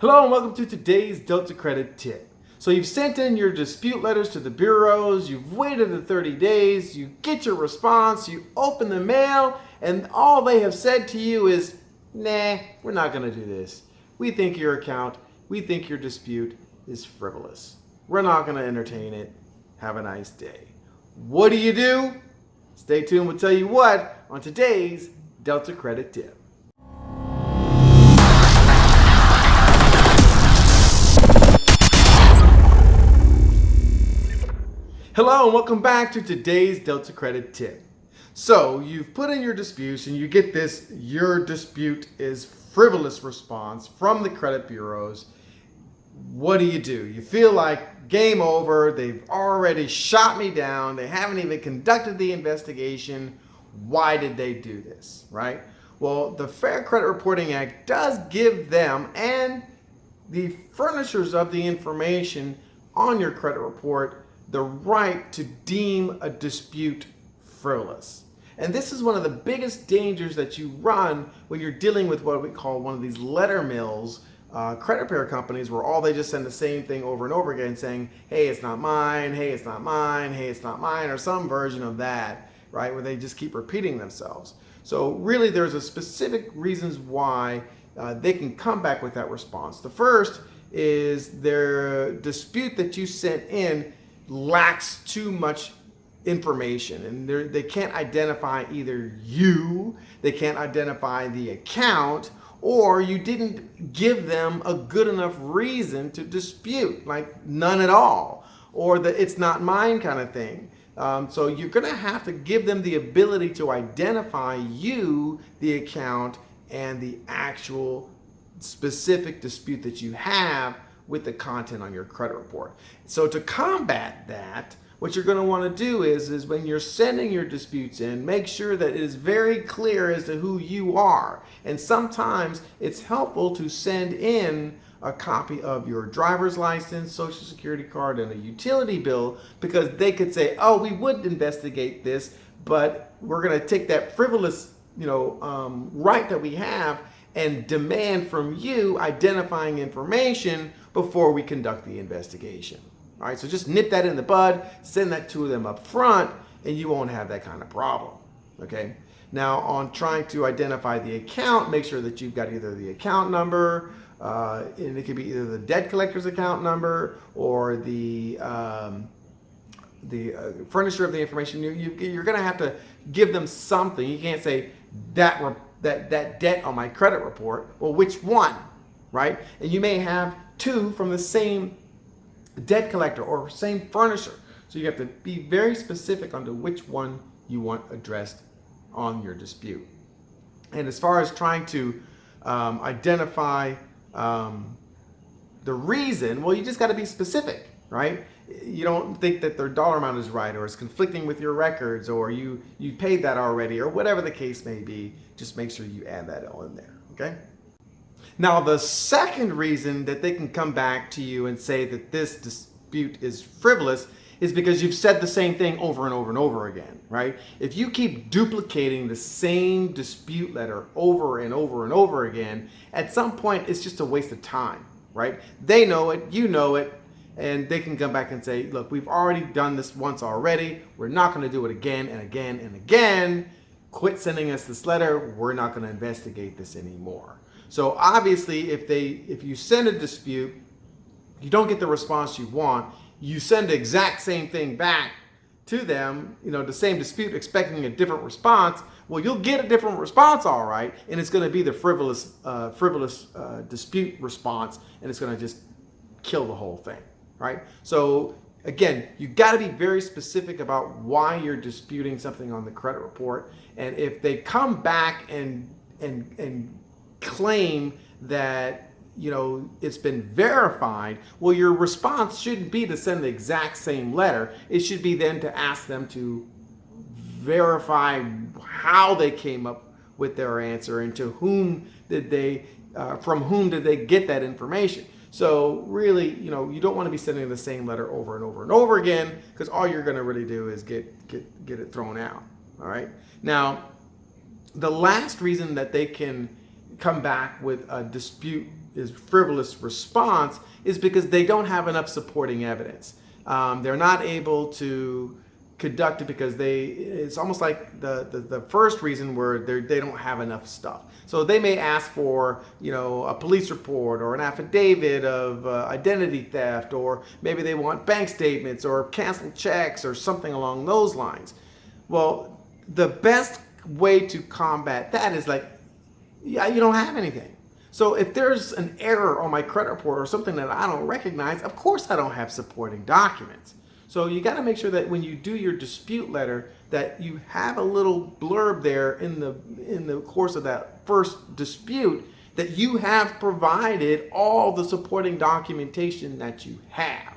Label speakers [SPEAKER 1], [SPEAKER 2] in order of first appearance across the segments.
[SPEAKER 1] Hello and welcome to today's Delta Credit Tip. So you've sent in your dispute letters to the bureaus, you've waited the 30 days, you get your response, you open the mail, and all they have said to you is, nah, we're not going to do this. We think your dispute is frivolous. We're not going to entertain it. Have a nice day. What do? Stay tuned, we'll tell you what on today's Delta Credit Tip. Hello and welcome back to today's Delta Credit Tip. So you've put in your disputes and you get this, your dispute is frivolous response from the credit bureaus. What do? You feel like game over, they've already shot me down, they haven't even conducted the investigation. Why did they do this, right? Well, the Fair Credit Reporting Act does give them and the furnishers of the information on your credit report the right to deem a dispute frivolous. And this is one of the biggest dangers that you run when you're dealing with what we call one of these letter mills, credit repair companies, where all they just send the same thing over and over again saying, hey, it's not mine, hey, it's not mine, hey, it's not mine, or some version of that, right, where they just keep repeating themselves. So really there's a specific reasons why they can come back with that response. The first is their dispute that you sent in lacks too much information, and they can't identify either you, they can't identify the account, or you didn't give them a good enough reason to dispute, like none at all, or that it's not mine kind of thing. So you're going to have to give them the ability to identify you, the account, and the actual specific dispute that you have with the content on your credit report. So to combat that, what you're going to want to do is when you're sending your disputes in, make sure that it is very clear as to who you are. And sometimes it's helpful to send in a copy of your driver's license, social security card, and a utility bill, because they could say, oh, we would investigate this, but we're going to take that frivolous right that we have and demand from you identifying information before we conduct the investigation. All right, so just nip that in the bud, send that to them up front, and you won't have that kind of problem, okay? Now, on trying to identify the account, make sure that you've got either the account number, and it could be either the debt collector's account number or the furnisher of the information. You're gonna have to give them something. You can't say that debt on my credit report. Well, which one, right? And you may have two from the same debt collector or same furnisher. So you have to be very specific on to which one you want addressed on your dispute. And as far as trying to identify the reason, well, you just got to be specific, right? You don't think that their dollar amount is right, or it's conflicting with your records, or you paid that already, or whatever the case may be. Just make sure you add that all in there, okay? Now, the second reason that they can come back to you and say that this dispute is frivolous is because you've said the same thing over and over and over again, right? If you keep duplicating the same dispute letter over and over and over again, at some point it's just a waste of time, right? They know it, you know it, and they can come back and say, look, we've already done this once already. We're not going to do it again and again and again. Quit sending us this letter. We're not going to investigate this anymore. So obviously, if you send a dispute, you don't get the response you want, you send the exact same thing back to them, the same dispute, expecting a different response, well, you'll get a different response, all right, and it's going to be the frivolous dispute response, and it's going to just kill the whole thing, right? So again, you got to be very specific about why you're disputing something on the credit report, and if they come back and claim that it's been verified, well, your response shouldn't be to send the exact same letter. It should be then to ask them to verify how they came up with their answer and to whom did they from whom did they get that information. So really, you don't want to be sending the same letter over and over and over again, because all you're going to really do is get it thrown out. All right. Now, the last reason that they can come back with a dispute frivolous response is because they don't have enough supporting evidence. They're not able to conduct it because it's almost like the first reason where they don't have enough stuff. So they may ask for, a police report or an affidavit of identity theft, or maybe they want bank statements or canceled checks or something along those lines. Well, the best way to combat that is you don't have anything. So if there's an error on my credit report or something that I don't recognize, of course I don't have supporting documents. So you got to make sure that when you do your dispute letter that you have a little blurb there in the course of that first dispute that you have provided all the supporting documentation that you have.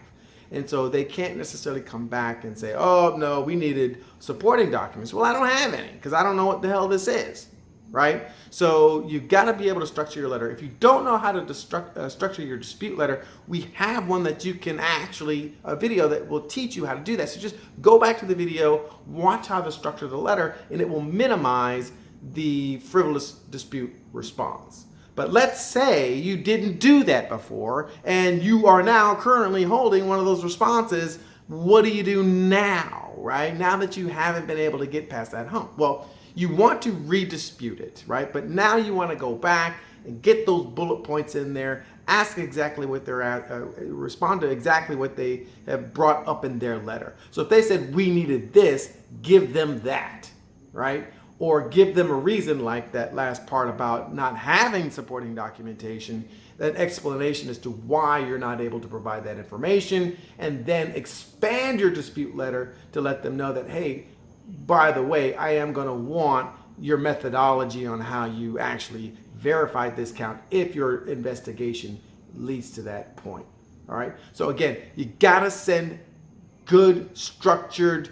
[SPEAKER 1] And so they can't necessarily come back and say, oh, no, we needed supporting documents. Well, I don't have any because I don't know what the hell this is, right? So you've got to be able to structure your letter. If you don't know how to structure your dispute letter, we have one that you can a video that will teach you how to do that. So just go back to the video, watch how to structure the letter, and it will minimize the frivolous dispute response. But let's say you didn't do that before and you are now currently holding one of those responses. What do you do now, right? Now that you haven't been able to get past that hump. Well, you want to redispute it, right? But now you want to go back and get those bullet points in there, ask exactly what they're at, respond to exactly what they have brought up in their letter. So if they said we needed this, give them that, right? Or give them a reason like that last part about not having supporting documentation, that explanation as to why you're not able to provide that information, and then expand your dispute letter to let them know that, hey, by the way, I am going to want your methodology on how you actually verified this count if your investigation leads to that point. All right. So again, you got to send good, structured,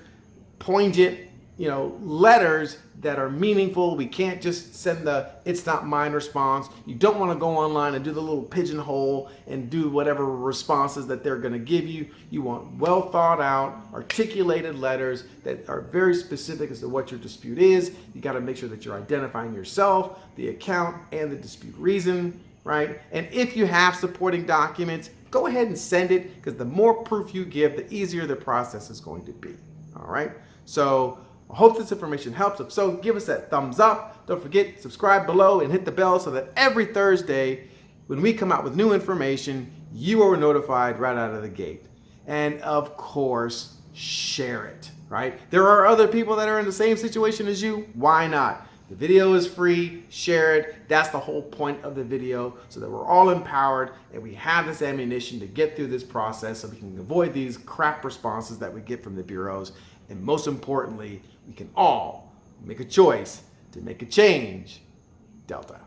[SPEAKER 1] poignant, letters that are meaningful. We can't just send the "it's not mine" response. You don't want to go online and do the little pigeonhole and do whatever responses that they're going to give you. You want well thought out, articulated letters that are very specific as to what your dispute is. You got to make sure that you're identifying yourself, the account, and the dispute reason, right? And if you have supporting documents, go ahead and send it, because the more proof you give, the easier the process is going to be. All right. So I hope this information helps. If so, give us that thumbs up. Don't forget, subscribe below and hit the bell so that every Thursday when we come out with new information, you are notified right out of the gate. And of course, share it, right? There are other people that are in the same situation as you. Why not? The video is free. Share it. That's the whole point of the video, so that we're all empowered and we have this ammunition to get through this process so we can avoid these crap responses that we get from the bureaus. And most importantly, we can all make a choice to make a change. Delta.